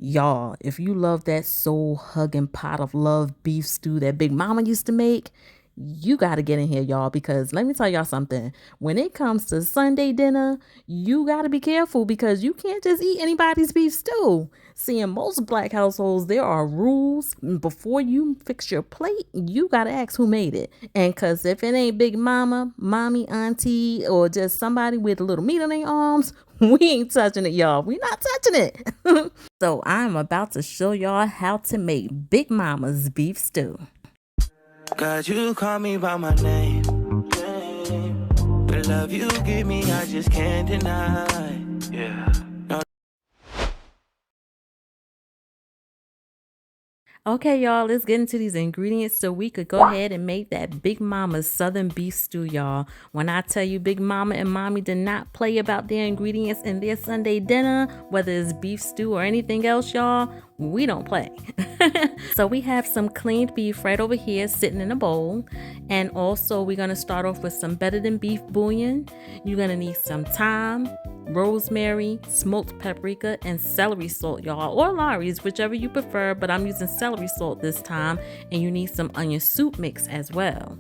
Y'all, if you love that soul hugging pot of love beef stew that Big Mama used to make, you got to get in here, y'all, because let me tell y'all something. When it comes to Sunday dinner, you got to be careful because you can't just eat anybody's beef stew. See, in most black households, there are rules. Before you fix your plate, you got to ask who made it. And because if it ain't Big Mama, Mommy, Auntie, or just somebody with a little meat on their arms, we ain't touching it, y'all. We not touching it. So I'm about to show y'all how to make Big Mama's beef stew. God, you call me by my name. The love you give me, I just can't deny. Yeah. Okay, y'all, let's get into these ingredients so we could go ahead and make that Big Mama's Southern beef stew, y'all. When I tell you Big Mama and Mommy did not play about their ingredients in their Sunday dinner, whether it's beef stew or anything else, y'all, we don't play. So we have some cleaned beef right over here sitting in a bowl. And also we're going to start off with some better than beef bouillon. You're going to need some thyme, rosemary, smoked paprika, and celery salt, y'all, or Lawry's, whichever you prefer, but I'm using celery salt this time. And you need some onion soup mix as well.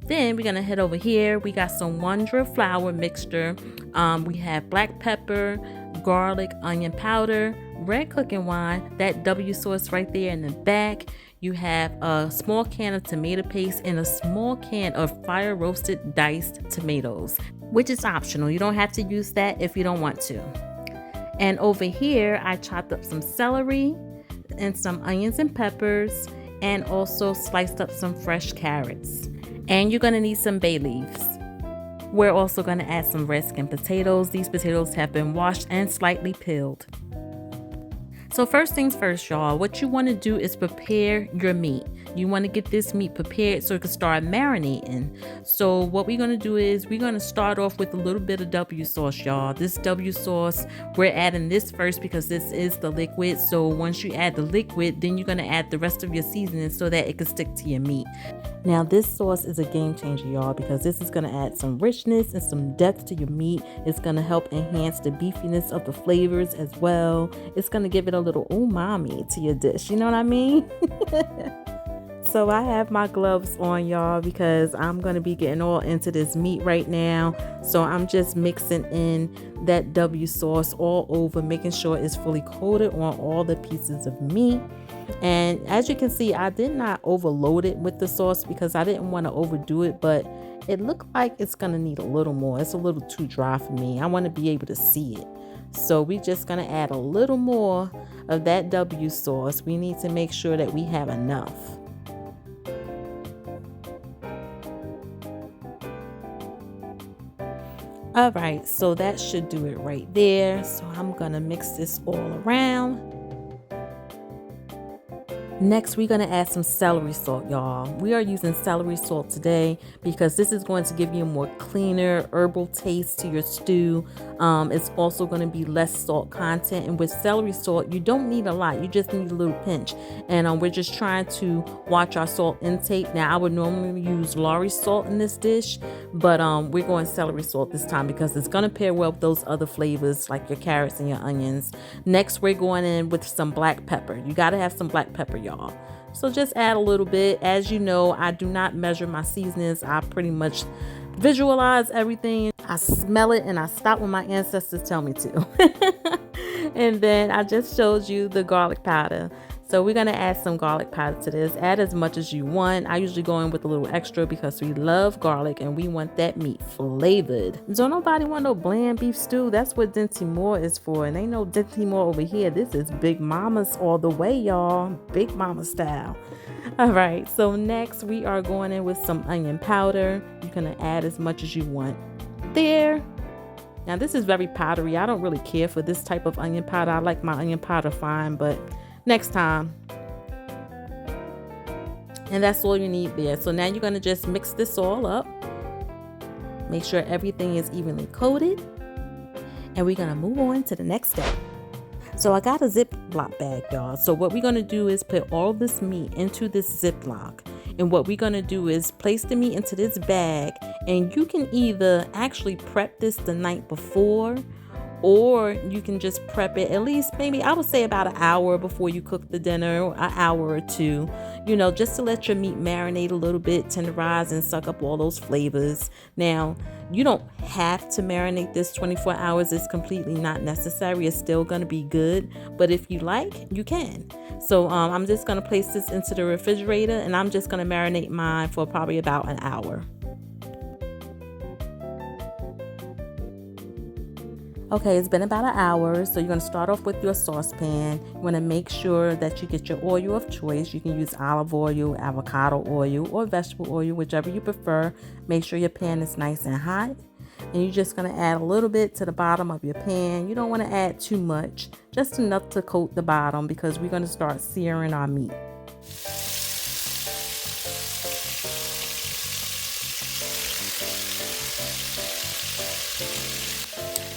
Then we're gonna head over here. We got some Wonder flour mixture. We have black pepper, garlic, onion powder, red cooking wine, that W sauce right there in the back. You have a small can of tomato paste and a small can of fire roasted diced tomatoes, which is optional. You don't have to use that if you don't want to. And over here, I chopped up some celery and some onions and peppers, and also sliced up some fresh carrots. And you're gonna need some bay leaves. We're also gonna add some red skin potatoes. These potatoes have been washed and slightly peeled. So first things first, y'all, what you want to do is prepare your meat. You want to get this meat prepared so it can start marinating. So what we're going to do is we're going to start off with a little bit of W sauce, y'all. This W sauce, we're adding this first because this is the liquid. So once you add the liquid, then you're going to add the rest of your seasoning so that it can stick to your meat. Now this sauce is a game changer, y'all, because this is going to add some richness and some depth to your meat. It's going to help enhance the beefiness of the flavors as well. It's going to give it a little umami to your dish. You know what I mean? So I have my gloves on, y'all, because I'm going to be getting all into this meat right now. So I'm just mixing in that W sauce all over, making sure it's fully coated on all the pieces of meat. And as you can see, I did not overload it with the sauce because I didn't want to overdo it, but it looked like it's going to need a little more. It's a little too dry for me. I want to be able to see it. So we're just going to add a little more of that W sauce. We need to make sure that we have enough. All right, so that should do it right there. So I'm going to mix this all around. Next, we're going to add some celery salt, y'all. We are using celery salt today because this is going to give you a more cleaner herbal taste to your stew. It's also going to be less salt content. And with celery salt, you don't need a lot. You just need a little pinch. And we're just trying to watch our salt intake. Now, I would normally use Lawry's salt in this dish, but we're going celery salt this time because it's going to pair well with those other flavors like your carrots and your onions. Next, we're going in with some black pepper. You got to have some black pepper, y'all. So just add a little bit. As you know, I do not measure my seasonings. I pretty much visualize everything. I smell it and I stop when my ancestors tell me to. And then I just showed you the garlic powder. So we're going to add some garlic powder to this. Add as much as you want. I usually go in with a little extra because we love garlic and we want that meat flavored. Don't nobody want no bland beef stew. That's what Dinty Moore is for. And ain't no Dinty Moore over here. This is Big Mama's all the way, y'all. Big Mama style. All right. So next we are going in with some onion powder. You're going to add as much as you want there. Now this is very powdery. I don't really care for this type of onion powder. I like my onion powder fine, but next time. And that's all you need there. So now you're going to just mix this all up. Make sure everything is evenly coated. And we're going to move on to the next step. So I got a Ziploc bag, y'all. So what we're going to do is put all this meat into this Ziploc. And what we're going to do is place the meat into this bag. And you can either actually prep this the night before, or you can just prep it at least, maybe I would say about an hour before you cook the dinner, an hour or two, just to let your meat marinate a little bit, tenderize, and suck up all those flavors. Now, you don't have to marinate this 24 hours. It's completely not necessary. It's still going to be good, but if you like, you can. So I'm just going to place this into the refrigerator, and I'm just going to marinate mine for probably about an hour. Okay, it's been about an hour, so you're going to start off with your saucepan. You want to make sure that you get your oil of choice. You can use olive oil, avocado oil, or vegetable oil, whichever you prefer. Make sure your pan is nice and hot. And you're just going to add a little bit to the bottom of your pan. You don't want to add too much, just enough to coat the bottom, because we're going to start searing our meat.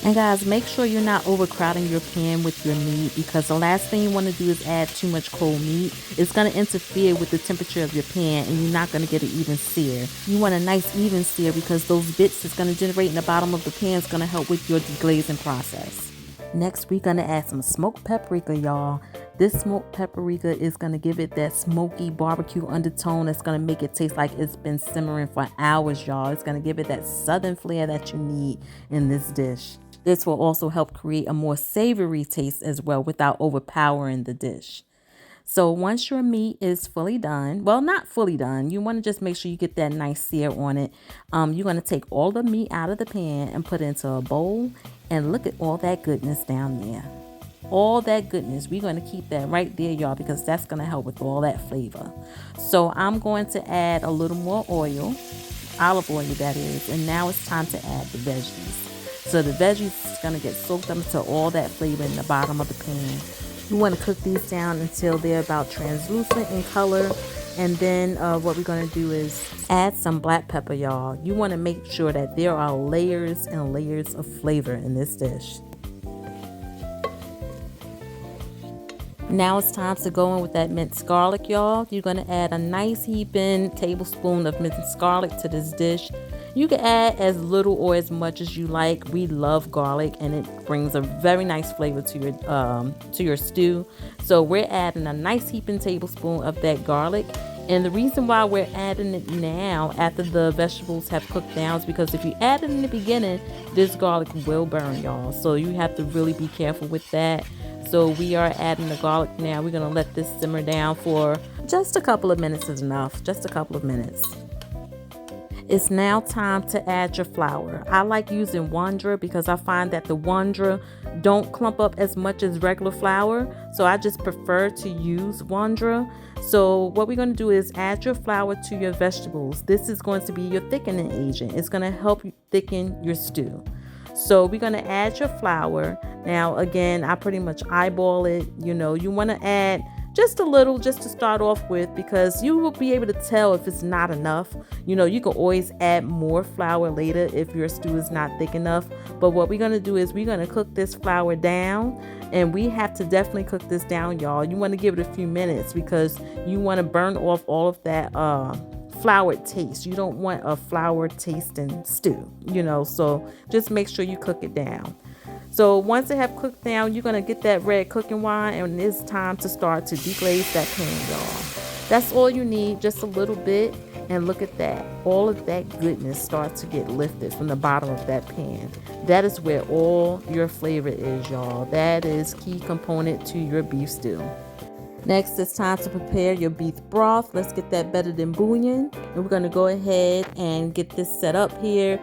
And guys, make sure you're not overcrowding your pan with your meat, because the last thing you want to do is add too much cold meat. It's going to interfere with the temperature of your pan, and you're not going to get an even sear. You want a nice even sear, because those bits that's going to generate in the bottom of the pan is going to help with your deglazing process. Next, we're going to add some smoked paprika, y'all. This smoked paprika is going to give it that smoky barbecue undertone. It's going to make it taste like it's been simmering for hours, y'all. It's going to give it that southern flair that you need in this dish. This will also help create a more savory taste as well without overpowering the dish. So once your meat is fully done, well, not fully done, you want to just make sure you get that nice sear on it. You're going to take all the meat out of the pan and put it into a bowl, and look at all that goodness down there. All that goodness, we're going to keep that right there, y'all, because that's going to help with all that flavor. So I'm going to add a little more oil, olive oil that is, and now it's time to add the veggies. So the veggies is going to get soaked up into all that flavor in the bottom of the pan. You want to cook these down until they're about translucent in color. And then what we're going to do is add some black pepper, y'all. You want to make sure that there are layers and layers of flavor in this dish. Now it's time to go in with that minced garlic, y'all. You're going to add a nice heaping tablespoon of minced garlic to this dish. You can add as little or as much as you like. We love garlic, and it brings a very nice flavor to your stew. So we're adding a nice heaping tablespoon of that garlic. And the reason why we're adding it now after the vegetables have cooked down is because if you add it in the beginning, this garlic will burn, y'all. So you have to really be careful with that. So we are adding the garlic now. We're going to let this simmer down for just a couple of minutes is enough. Just a couple of minutes. It's now time to add your flour. I like using Wondra because I find that the Wondra don't clump up as much as regular flour. So I just prefer to use Wondra. So what we're going to do is add your flour to your vegetables. This is going to be your thickening agent. It's going to help you thicken your stew. So we're going to add your flour. Now, again, I pretty much eyeball it. You want to add just a little, just to start off with, because you will be able to tell if it's not enough. You can always add more flour later if your stew is not thick enough. But what we're going to do is we're going to cook this flour down, and we have to definitely cook this down, y'all. You want to give it a few minutes because you want to burn off all of that floured taste. You don't want a flour tasting stew, so just make sure you cook it down. So once it have cooked down, you're going to get that red cooking wine, and it's time to start to deglaze that pan, y'all. That's all you need, just a little bit. And look at that. All of that goodness starts to get lifted from the bottom of that pan. That is where all your flavor is, y'all. That is key component to your beef stew. Next, it's time to prepare your beef broth. Let's get that better than bouillon. And we're going to go ahead and get this set up here.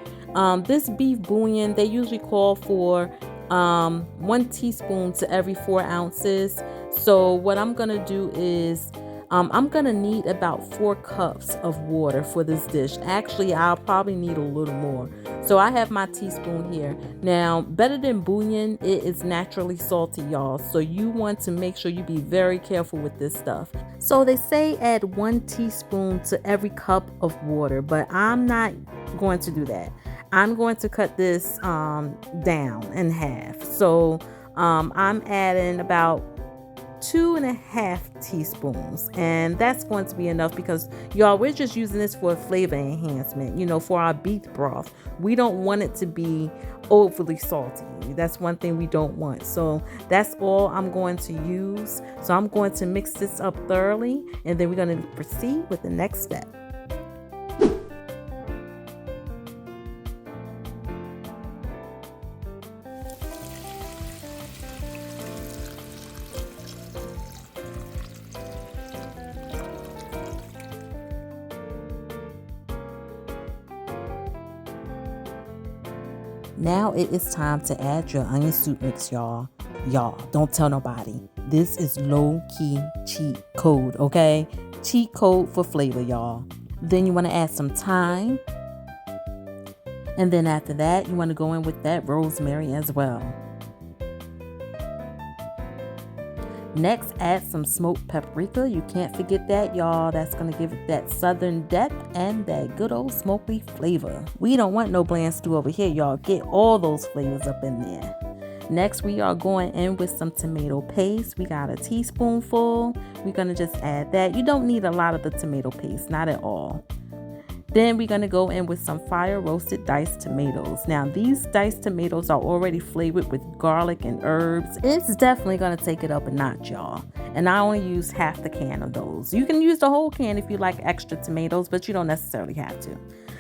This beef bouillon, they usually call for 1 teaspoon to every 4 ounces. So what I'm going to do is I'm going to need about 4 cups of water for this dish. Actually, I'll probably need a little more. So I have my teaspoon here. Now, better than bouillon, it is naturally salty, y'all. So you want to make sure you be very careful with this stuff. So they say add 1 teaspoon to every cup of water, but I'm not going to do that. I'm going to cut this down in half. So I'm adding about 2.5 teaspoons, and that's going to be enough because y'all, we're just using this for a flavor enhancement, for our beef broth. We don't want it to be overly salty. That's one thing we don't want. So that's all I'm going to use. So I'm going to mix this up thoroughly, and then we're going to proceed with the next step. Now it is time to add your onion soup mix, y'all. Y'all, don't tell nobody. This is low-key cheat code, okay? Cheat code for flavor, y'all. Then you want to add some thyme. And then after that, you want to go in with that rosemary as well. Next, add some smoked paprika. You can't forget that, y'all. That's going to give it that southern depth and that good old smoky flavor. We don't want no bland stew over here, y'all. Get all those flavors up in there. Next, we are going in with some tomato paste. We got a teaspoonful. We're going to just add that. You don't need a lot of the tomato paste, not at all. Then we're going to go in with some fire roasted diced tomatoes. Now, these diced tomatoes are already flavored with garlic and herbs. It's definitely going to take it up a notch, y'all. And I only use half the can of those. You can use the whole can if you like extra tomatoes, but you don't necessarily have to.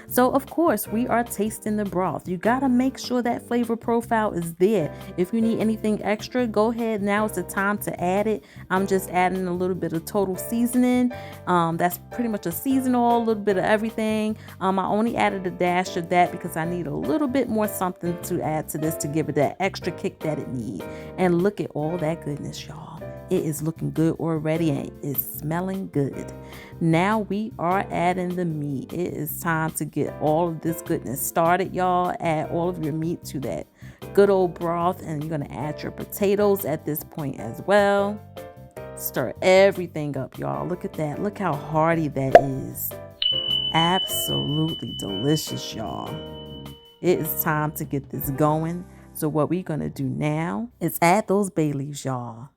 So, of course, we are tasting the broth. You got to make sure that flavor profile is there. If you need anything extra, go ahead. Now is the time to add it. I'm just adding a little bit of total seasoning. That's pretty much a seasonal, a little bit of everything. I only added a dash of that because I need a little bit more something to add to this to give it that extra kick that it needs. And look at all that goodness, y'all. It is looking good already and it's smelling good. Now we are adding the meat. It is time to get all of this goodness started, y'all. Add all of your meat to that good old broth, and you're going to add your potatoes at this point as well. Stir everything up, y'all. Look at that. Look how hearty that is. Absolutely delicious, y'all. It is time to get this going. So what we're going to do now is add those bay leaves, y'all.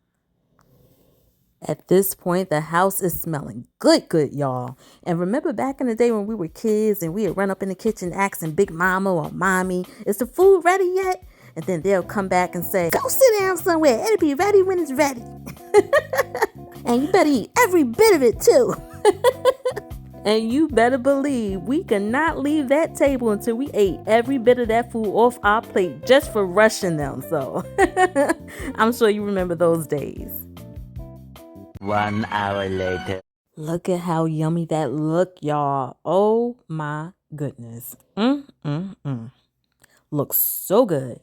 At this point, the house is smelling good, y'all. And remember back in the day when we were kids and we would run up in the kitchen asking Big Mama or Mommy, is the food ready yet? And then they'll come back and say, go sit down somewhere. It'll be ready when it's ready. And you better eat every bit of it too. And you better believe we cannot leave that table until we ate every bit of that food off our plate just for rushing them. So I'm sure you remember those days. 1 hour later. Look at how yummy that look, y'all. Oh my goodness. Looks so good.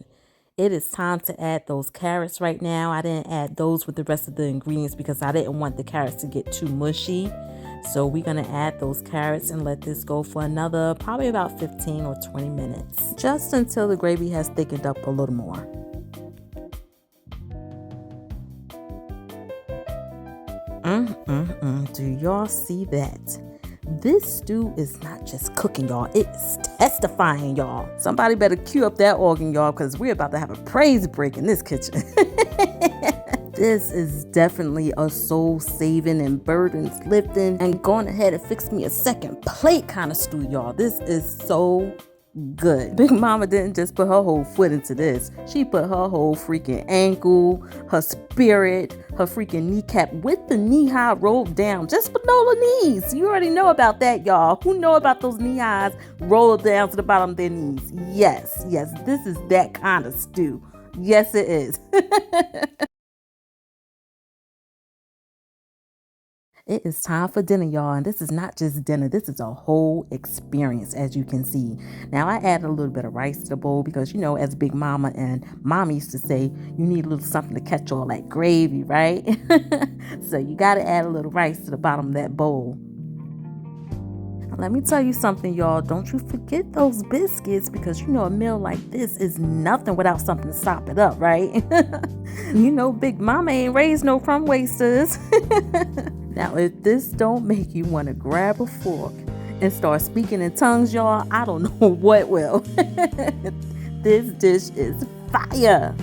It is time to add those carrots right now. I didn't add those with the rest of the ingredients because I didn't want the carrots to get too mushy. So we're going to add those carrots and let this go for another probably about 15 or 20 minutes. Just until the gravy has thickened up a little more. Do y'all see that? This stew is not just cooking, y'all. It's testifying, y'all. Somebody better cue up that organ, y'all, because we're about to have a praise break in this kitchen. This is definitely a soul-saving and burdens-lifting and going ahead and fix me a second plate kind of stew, y'all. This is so good. Big Mama didn't just put her whole foot into this. She put her whole freaking ankle, her spirit, her freaking kneecap with the knee high rolled down just below the knees. You already know about that, y'all. Who know about those knee highs rolled down to the bottom of their knees? Yes, this is that kind of stew. Yes, it is. It is time for dinner, y'all, and this is not just dinner. This is a whole experience, as you can see. Now, I added a little bit of rice to the bowl because, you know, as Big Mama and Mommy used to say, you need a little something to catch all that gravy, right? So you got to add a little rice to the bottom of that bowl. Let me tell you something, y'all. Don't you forget those biscuits because, you know, a meal like this is nothing without something to sop it up, right? You know, Big Mama ain't raised no crumb wasters. Now, if this don't make you want to grab a fork and start speaking in tongues, y'all, I don't know what will. This dish is fire.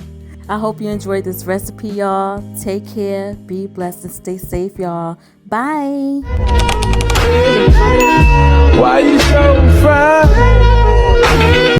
I hope you enjoyed this recipe, y'all. Take care, be blessed, and stay safe, y'all. Bye. Why you so fine?